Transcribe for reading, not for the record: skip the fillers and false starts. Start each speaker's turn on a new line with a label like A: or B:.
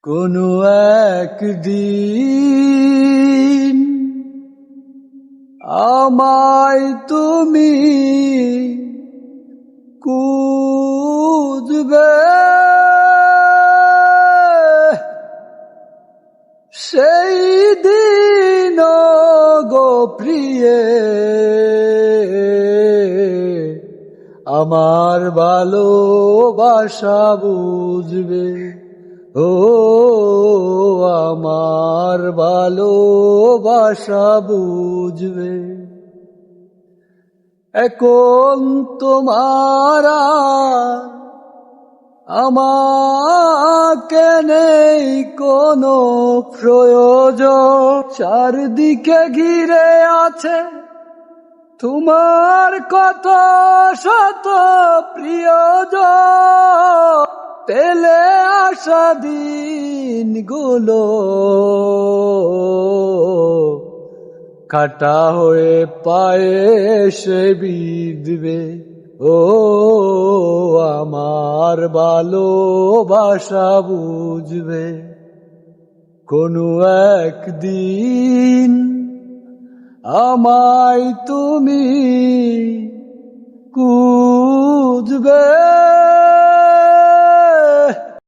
A: কোনো একদিন আমায় তুমি খুঁজবে, সেই দিন গো প্রিয়ে আমার ভালোবাসা বুঝবে। ও আমার ভালোবাসা বুঝবে। এখন তোমার আমাকে নেই কোনো প্রয়োজন, চারদিকে ঘিরে আছে তোমার কত শত প্রিয়জন। পেলে আসা দিনগুলো কাটা হয়ে পায়ে এসে বিঁধবে। ও আমার ভালোবাসা বুঝবে। কোনো একদিন আমায় তুমি খুঁজবে।